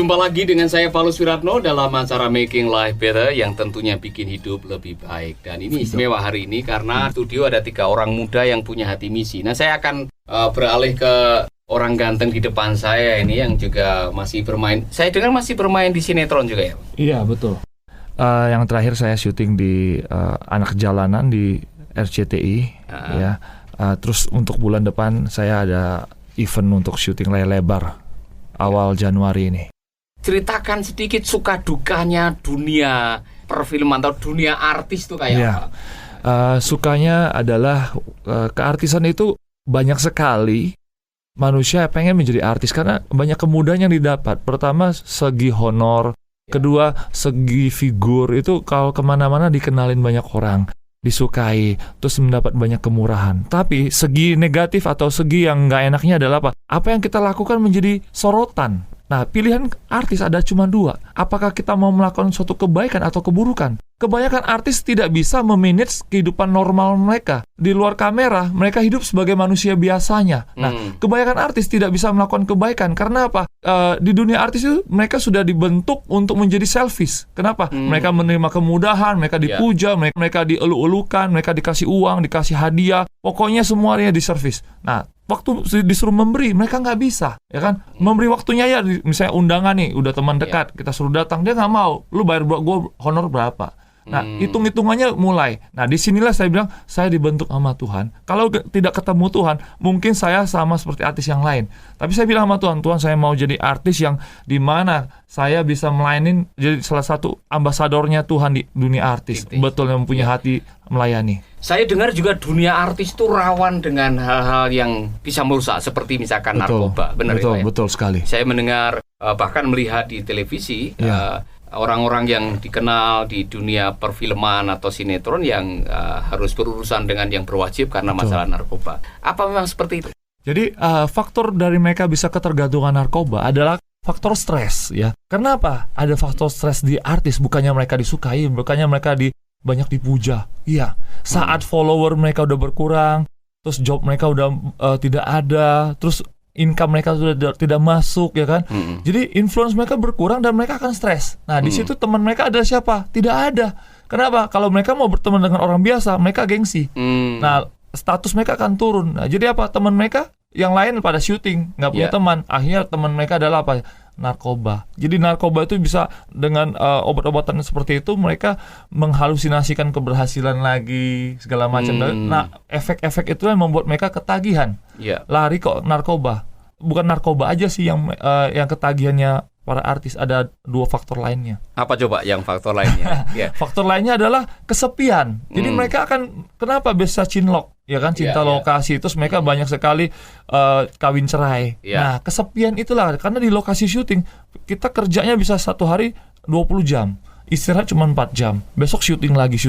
Berjumpa lagi dengan saya Paulus Wiratno dalam acara Making Life Better yang tentunya bikin hidup lebih baik. Dan ini istimewa hari ini karena studio ada 3 orang muda yang punya hati misi. Nah, saya akan beralih ke orang ganteng di depan saya ini yang juga masih bermain. Saya dengar masih bermain di sinetron juga ya? Iya, betul. Yang terakhir saya syuting di Anak Jalanan di RCTI. Ya. Terus untuk bulan depan saya ada event untuk syuting layar lebar awal Januari ini. Ceritakan sedikit suka dukanya dunia perfilman atau dunia artis tuh kayak apa? Sukanya adalah keartisan itu banyak sekali manusia pengen menjadi artis karena banyak kemudahan yang didapat. Pertama segi honor, kedua segi figur itu kalau kemana-mana dikenalin banyak orang, disukai, terus mendapat banyak kemurahan. Tapi segi negatif atau segi yang nggak enaknya adalah apa? Apa yang kita lakukan menjadi sorotan. Nah, pilihan artis ada cuma 2. Apakah kita mau melakukan suatu kebaikan atau keburukan? Kebanyakan artis tidak bisa memanage kehidupan normal mereka. Di luar kamera, mereka hidup sebagai manusia biasanya. Nah, kebanyakan artis tidak bisa melakukan kebaikan. Karena apa? Di dunia artis itu, mereka sudah dibentuk untuk menjadi selfish. Kenapa? Mereka menerima kemudahan, mereka dipuja, mereka dielu-elukan, mereka dikasih uang, dikasih hadiah. Pokoknya semuanya diservis. Nah, waktu disuruh memberi, mereka nggak bisa, ya kan? Memberi waktunya ya, misalnya undangan nih, udah teman dekat, kita suruh datang, dia nggak mau. Lu bayar buat gue honor berapa? Nah, hitung-hitungannya mulai. Nah, disinilah saya bilang, saya dibentuk sama Tuhan. Kalau tidak ketemu Tuhan, mungkin saya sama seperti artis yang lain. Tapi saya bilang sama Tuhan, Tuhan saya mau jadi artis yang dimana saya bisa melayanin, jadi salah satu ambasadornya Tuhan di dunia artis. Betul, yang mempunyai hati melayani. Saya dengar juga dunia artis itu rawan dengan hal-hal yang bisa merusak, seperti misalkan narkoba. Benar ya? Betul sekali. Saya mendengar, bahkan melihat di televisi, orang-orang yang dikenal di dunia perfilman atau sinetron yang harus berurusan dengan yang berwajib karena masalah narkoba. Apa memang seperti itu? Jadi faktor dari mereka bisa ketergantungan narkoba adalah faktor stres, ya. Kenapa ada faktor stres di artis? Bukannya mereka disukai, bukannya mereka banyak dipuja. Iya, saat follower mereka udah berkurang, terus job mereka udah tidak ada, terus income mereka sudah tidak masuk, ya kan? Jadi influence mereka berkurang dan mereka akan stres. Nah, di situ teman mereka ada siapa? Tidak ada. Kenapa? Kalau mereka mau berteman dengan orang biasa, mereka gengsi. Nah, status mereka akan turun. Nah, jadi apa? Teman mereka yang lain pada syuting, nggak punya teman. Akhirnya teman mereka adalah apa? Narkoba. Jadi narkoba itu bisa dengan obat-obatan seperti itu mereka menghalusinasikan keberhasilan lagi segala macam. Nah, efek-efek itu yang membuat mereka ketagihan. Lari kok narkoba. Bukan narkoba aja sih yang ketagihannya para artis, ada 2 faktor lainnya. Apa coba yang faktor lainnya? Faktor lainnya adalah kesepian. Jadi mereka akan kenapa bisa cinlok, ya kan, cinta lokasi. Terus mereka banyak sekali kawin cerai. Nah, kesepian itulah karena di lokasi syuting kita kerjanya bisa 1 hari 20 jam. Istirahat cuma 4 jam. Besok syuting lagi.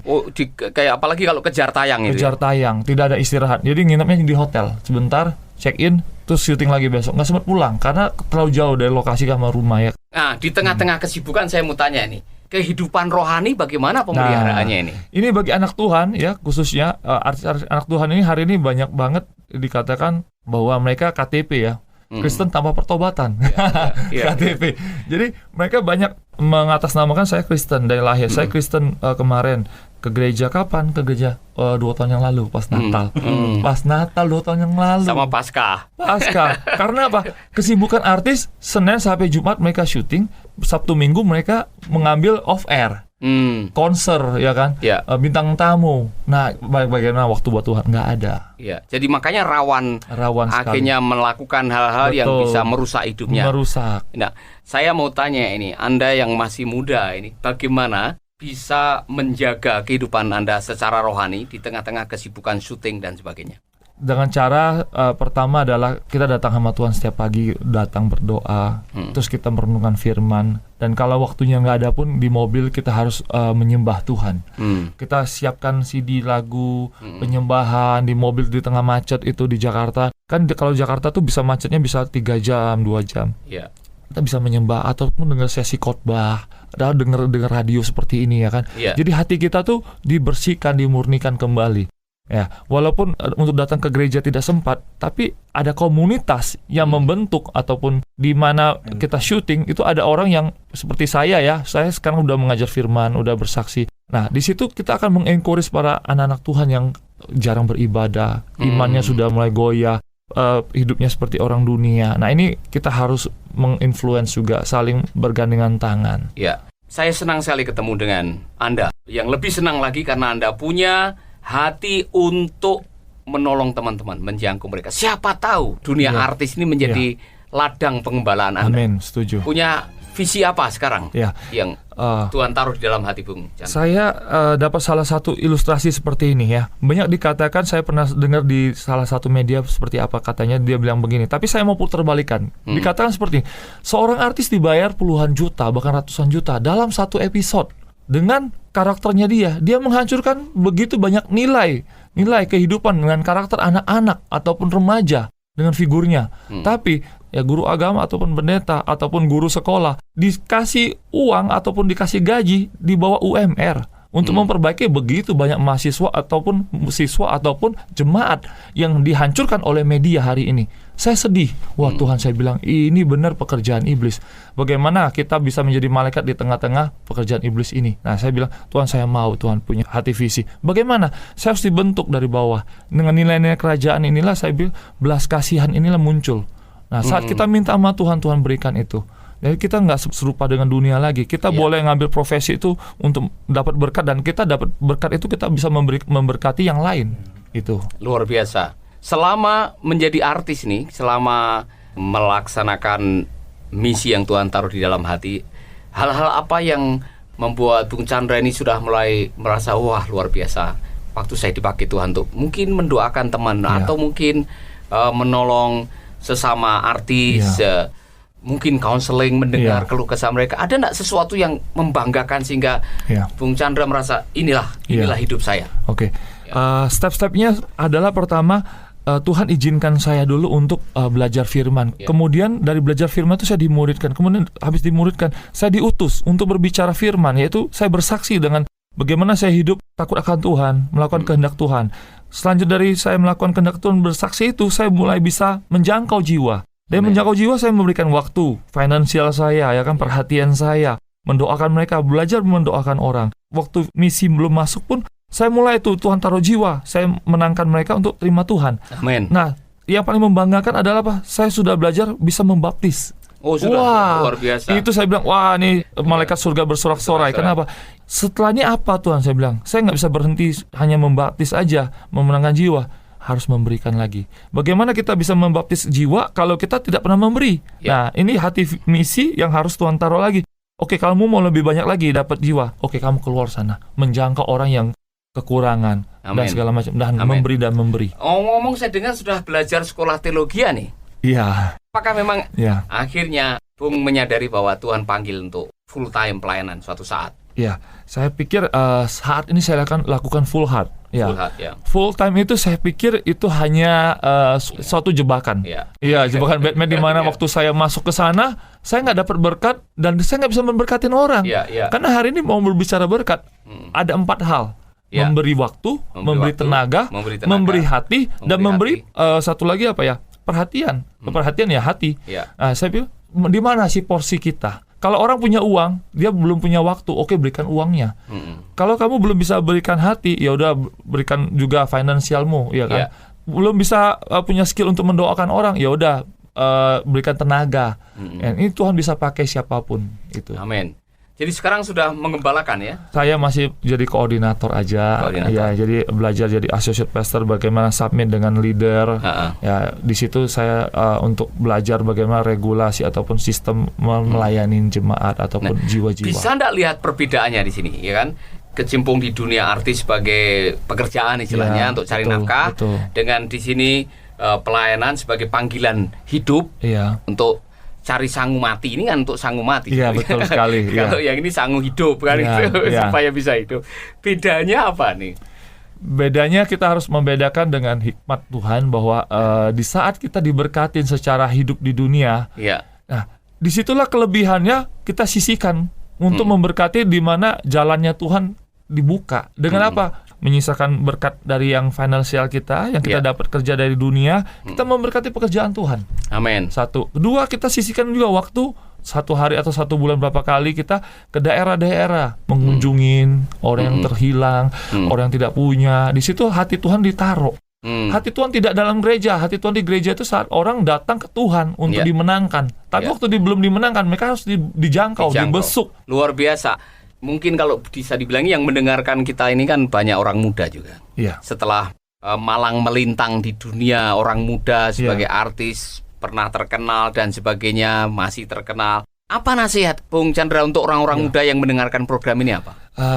Oh, kayak apalagi kalau kejar tayang itu. Kejar tayang, tidak ada istirahat. Jadi nginepnya di hotel sebentar, check in, terus syuting lagi besok. Nggak sempat pulang karena terlalu jauh dari lokasi sama rumah, ya. Nah, di tengah-tengah kesibukan saya mau tanya nih, kehidupan rohani bagaimana pemeliharaannya ini? Ini bagi anak Tuhan, ya, khususnya artis-artis anak Tuhan ini hari ini banyak banget dikatakan bahwa mereka KTP, ya. Kristen tanpa pertobatan. KTP. Jadi mereka banyak mengatasnamakan saya Kristen dari lahir. Saya Kristen kemarin ke gereja kapan? Ke gereja 2 tahun yang lalu pas Natal. Pas Natal 2 tahun yang lalu. Sama Paskah. Karena apa? Kesibukan artis Senin sampai Jumat mereka syuting, Sabtu Minggu mereka mengambil off air. Konser, ya kan? Bintang tamu. Nah, bagaimana waktu buat Tuhan? Nggak ada. Jadi makanya rawan akhirnya melakukan hal-hal yang bisa merusak hidupnya. Nah, saya mau tanya ini, Anda yang masih muda ini, bagaimana bisa menjaga kehidupan Anda secara rohani di tengah-tengah kesibukan syuting dan sebagainya? Dengan cara pertama adalah kita datang sama Tuhan setiap pagi, datang berdoa, terus kita merenungkan firman. Dan kalau waktunya nggak ada pun di mobil kita harus menyembah Tuhan. Kita siapkan CD lagu, penyembahan di mobil di tengah macet itu di Jakarta. Kan kalau Jakarta tuh bisa macetnya bisa 3 jam, 2 jam. Kita bisa menyembah ataupun dengar sesi khotbah, dengar radio seperti ini, ya kan. Jadi hati kita tuh dibersihkan, dimurnikan kembali. Ya, walaupun untuk datang ke gereja tidak sempat, tapi ada komunitas yang membentuk ataupun di mana kita syuting itu ada orang yang seperti saya ya. Saya sekarang udah mengajar firman, udah bersaksi. Nah, di situ kita akan mengencourage para anak-anak Tuhan yang jarang beribadah, imannya sudah mulai goyah, hidupnya seperti orang dunia. Nah, ini kita harus menginfluence juga, saling bergandengan tangan. Ya, saya senang sekali ketemu dengan Anda. Yang lebih senang lagi karena Anda punya hati untuk menolong teman-teman, menjangkau mereka. Siapa tahu dunia artis ini menjadi ladang pengembalaan Anda. Amin, setuju. Punya visi apa sekarang yang Tuhan taruh di dalam hati Bung Chandra? Saya dapat salah satu ilustrasi seperti ini ya. Banyak dikatakan, saya pernah dengar di salah satu media seperti apa katanya, dia bilang begini. Tapi saya mau putar balikan. Dikatakan seperti ini, seorang artis dibayar puluhan juta, bahkan ratusan juta dalam satu episode. Dengan karakternya dia menghancurkan begitu banyak nilai kehidupan dengan karakter anak-anak ataupun remaja dengan figurnya. Tapi ya guru agama ataupun pendeta ataupun guru sekolah dikasih uang ataupun dikasih gaji di bawah UMR untuk memperbaiki begitu banyak mahasiswa ataupun siswa ataupun jemaat yang dihancurkan oleh media hari ini. Saya sedih. Wah, Tuhan, saya bilang ini benar pekerjaan iblis. Bagaimana kita bisa menjadi malaikat di tengah-tengah pekerjaan iblis ini? Nah, saya bilang, Tuhan, saya mau Tuhan punya hati visi. Bagaimana? Saya harus dibentuk dari bawah. Dengan nilai-nilai kerajaan inilah saya bilang belas kasihan inilah muncul. Nah, saat kita minta sama Tuhan, Tuhan berikan itu. Jadi kita nggak serupa dengan dunia lagi. Kita boleh ngambil profesi itu untuk dapat berkat, dan kita dapat berkat itu kita bisa memberkati yang lain. Itu luar biasa. Selama menjadi artis nih, selama melaksanakan misi yang Tuhan taruh di dalam hati, hal-hal apa yang membuat Bung Chandra ini sudah mulai merasa wah luar biasa waktu saya dipakai Tuhan untuk mungkin mendoakan teman atau mungkin menolong sesama artis, mungkin counseling, mendengar keluh kesah mereka. Ada enggak sesuatu yang membanggakan sehingga Bung Chandra merasa inilah hidup saya? Oke. Step-stepnya adalah pertama, Tuhan izinkan saya dulu untuk belajar firman. Kemudian dari belajar firman itu saya dimuridkan. Kemudian habis dimuridkan, saya diutus untuk berbicara firman, yaitu saya bersaksi dengan bagaimana saya hidup takut akan Tuhan, melakukan kehendak Tuhan. Selanjutnya dari saya melakukan kehendak Tuhan, bersaksi itu, saya mulai bisa menjangkau jiwa. Dan menjangkau jiwa, saya memberikan waktu, finansial saya, ya kan, perhatian saya, mendoakan mereka, belajar mendoakan orang. Waktu misi belum masuk pun, saya mulai itu, Tuhan taruh jiwa, saya menangkan mereka untuk terima Tuhan. Amin. Nah, yang paling membanggakan adalah apa? Saya sudah belajar bisa membaptis. Oh, sudah. Wah, luar biasa. Itu saya bilang, wah, ini malaikat surga bersorak-sorai. Kenapa? Setelah ini apa Tuhan? Saya bilang, saya nggak bisa berhenti hanya membaptis aja, memenangkan jiwa. Harus memberikan lagi. Bagaimana kita bisa membaptis jiwa kalau kita tidak pernah memberi? Nah, ini hati misi yang harus Tuhan taruh lagi. Oke, kamu mau lebih banyak lagi dapat jiwa. Oke, kamu keluar sana, menjangkau orang yang kekurangan dan segala macam, dan memberi dan memberi. Ngomong saya dengar sudah belajar sekolah teologi nih. Iya. Apakah memang akhirnya Bung menyadari bahwa Tuhan panggil untuk full time pelayanan suatu saat? Ya, saya pikir saat ini saya lakukan full heart. Ya. Full heart, Full time itu saya pikir itu hanya suatu jebakan. Iya, jebakan Batman di mana waktu saya masuk ke sana, saya nggak dapat berkat dan saya nggak bisa memberkatin orang. Karena hari ini mau berbicara berkat, ada 4 hal. Memberi waktu, memberi tenaga, memberi hati, dan memberi satu lagi apa ya? Perhatian. Perhatian ya hati. Saya pikir di mana sih porsi kita? Kalau orang punya uang, dia belum punya waktu. Oke, berikan uangnya. Kalau kamu belum bisa berikan hati, ya udah berikan juga finansialmu, ya kan? Belum bisa punya skill untuk mendoakan orang, ya udah berikan tenaga. Ini Tuhan bisa pakai siapapun itu. Amin. Jadi sekarang sudah mengembalakan ya? Saya masih jadi koordinator aja. Ya, jadi belajar jadi associate pastor, bagaimana submit dengan leader. Ya, di situ saya untuk belajar bagaimana regulasi ataupun sistem melayani jemaat ataupun jiwa-jiwa. Bisa enggak lihat perbedaannya di sini, ya kan? Kecimpung di dunia artis sebagai pekerjaan istilahnya untuk cari nafkah, dengan di sini pelayanan sebagai panggilan hidup untuk cari sangu mati. Ini kan untuk sangu mati. Iya, betul sekali. Kalau yang ini sangu hidup kan, supaya bisa hidup. Bedanya apa nih? Bedanya kita harus membedakan dengan hikmat Tuhan bahwa di saat kita diberkatin secara hidup di dunia, nah disitulah kelebihannya kita sisihkan untuk memberkati di mana jalannya Tuhan dibuka. Dengan apa? menyisakan berkat dari yang finansial kita, yang kita dapat kerja dari dunia, kita memberkati pekerjaan Tuhan. Amin. Satu. Kedua, kita sisihkan juga waktu 1 hari atau 1 bulan berapa kali kita ke daerah-daerah mengunjungin orang yang terhilang, orang yang tidak punya. Di situ hati Tuhan ditaruh. Hati Tuhan tidak dalam gereja. Hati Tuhan di gereja itu saat orang datang ke Tuhan untuk dimenangkan. Tapi waktu belum dimenangkan, mereka harus dijangkau, dibesuk. Luar biasa. Mungkin kalau bisa dibilang yang mendengarkan kita ini kan banyak orang muda juga. Setelah malang melintang di dunia, orang muda sebagai artis, pernah terkenal dan sebagainya, masih terkenal. Apa nasihat Bung Chandra untuk orang-orang muda yang mendengarkan program ini apa?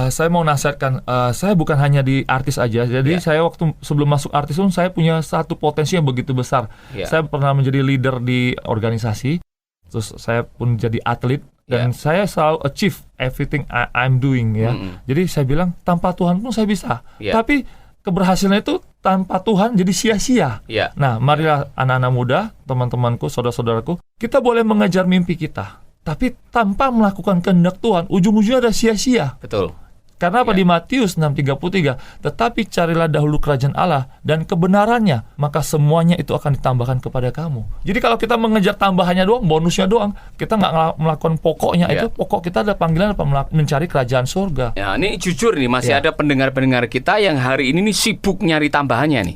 Saya mau nasihatkan, saya bukan hanya di artis aja. Jadi saya waktu sebelum masuk artis pun saya punya satu potensi yang begitu besar. Saya pernah menjadi leader di organisasi, terus saya pun jadi atlet, dan saya selalu achieve everything I'm doing ya. Jadi saya bilang tanpa Tuhan pun saya bisa. Tapi keberhasilan itu tanpa Tuhan jadi sia-sia. Nah, marilah anak-anak muda, teman-temanku, saudara-saudaraku, kita boleh mengejar mimpi kita. Tapi tanpa melakukan kehendak Tuhan, ujung-ujungnya ada sia-sia. Betul. Karena apa? Di Matius 6:33, tetapi carilah dahulu kerajaan Allah dan kebenarannya, maka semuanya itu akan ditambahkan kepada kamu. Jadi kalau kita mengejar tambahannya doang, bonusnya doang, kita nggak melakukan pokoknya, itu pokok kita ada panggilan mencari kerajaan surga. Ya, ini jujur nih, masih ada pendengar-pendengar kita yang hari ini nih sibuk nyari tambahannya nih.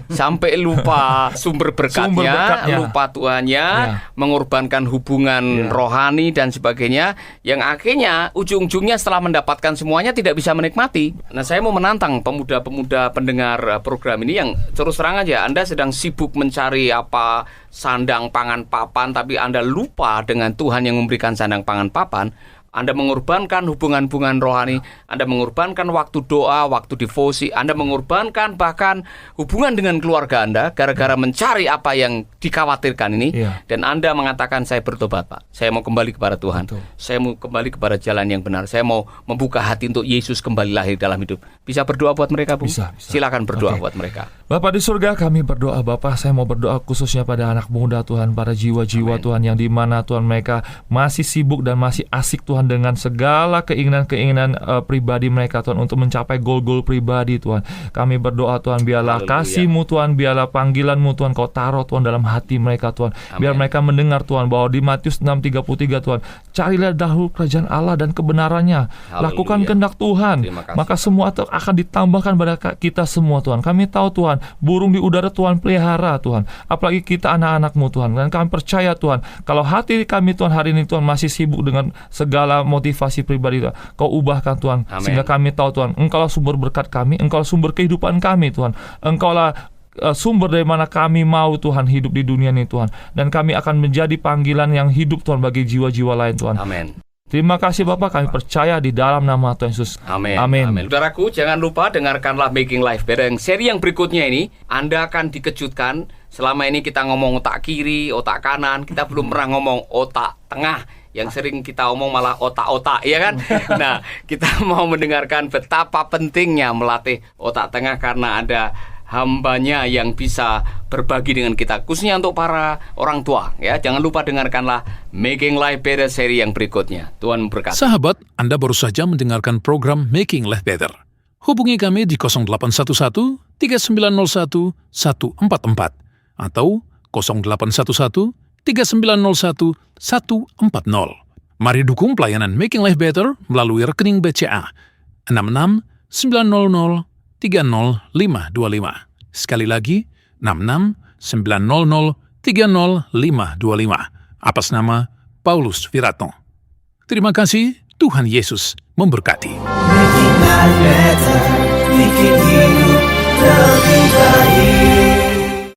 Sampai lupa sumber berkatnya, lupa Tuhannya, mengorbankan hubungan rohani dan sebagainya, yang akhirnya ujung-ujungnya setelah mendapatkan semuanya tidak bisa menikmati. Nah, saya mau menantang pemuda-pemuda pendengar program ini yang terus terang aja, Anda sedang sibuk mencari apa sandang pangan papan, tapi Anda lupa dengan Tuhan yang memberikan sandang pangan papan. Anda mengorbankan hubungan-hubungan rohani, Anda mengorbankan waktu doa, waktu devosi, Anda mengorbankan bahkan hubungan dengan keluarga Anda gara-gara mencari apa yang dikhawatirkan ini. Dan Anda mengatakan, saya bertobat Pak, saya mau kembali kepada Tuhan. Saya mau kembali kepada jalan yang benar. Saya mau membuka hati untuk Yesus kembali lahir dalam hidup. Bisa berdoa buat mereka, Bu? Bisa. Silakan berdoa buat mereka. Bapak di surga, kami berdoa Bapak, saya mau berdoa khususnya pada anak muda Tuhan, pada jiwa-jiwa Tuhan yang di mana Tuhan mereka masih sibuk dan masih asik Tuhan dengan segala keinginan-keinginan pribadi mereka Tuhan untuk mencapai goal-goal pribadi Tuhan. Kami berdoa Tuhan, biarlah kasih-Mu Tuhan, biarlah panggilan-Mu Tuhan Kau taruh Tuhan dalam hati mereka Tuhan. Biar mereka mendengar Tuhan bahwa di Matius 6:33 Tuhan, carilah dahulu kerajaan Allah dan kebenarannya. Lakukan kehendak Tuhan, maka semua akan ditambahkan pada kita semua Tuhan. Kami tahu Tuhan, burung di udara Tuhan pelihara Tuhan, apalagi kita anak-anak-Mu Tuhan. Dan kami percaya Tuhan, kalau hati kami Tuhan hari ini Tuhan masih sibuk dengan segala motivasi pribadi Tuhan, Kau ubahkan Tuhan. Sehingga kami tahu Tuhan, Engkaulah sumber berkat kami, Engkaulah sumber kehidupan kami Tuhan, Engkaulah sumber dari mana kami mau Tuhan hidup di dunia ini Tuhan. Dan kami akan menjadi panggilan yang hidup Tuhan bagi jiwa-jiwa lain Tuhan. Amin. Terima kasih Bapak, kami percaya di dalam nama Tuhan Yesus. Amin. Saudaraku, jangan lupa dengarkanlah Making Life Better. Yang seri yang berikutnya ini, Anda akan dikejutkan. Selama ini kita ngomong otak kiri, otak kanan, kita belum pernah ngomong otak tengah. Yang sering kita omong malah otak-otak, ya kan? Nah, kita mau mendengarkan betapa pentingnya melatih otak tengah karena ada hambanya yang bisa berbagi dengan kita, khususnya untuk para orang tua. Ya, jangan lupa dengarkanlah Making Life Better seri yang berikutnya. Tuhan memberkati. Sahabat, Anda baru saja mendengarkan program Making Life Better. Hubungi kami di 0811 3901 144 atau 0811 3901 140. Mari dukung pelayanan Making Life Better melalui rekening BCA 66 900 30525. Sekali lagi, 66 900 30525. Atas nama Paulus Wiratno. Terima kasih, Tuhan Yesus memberkati. Making life better.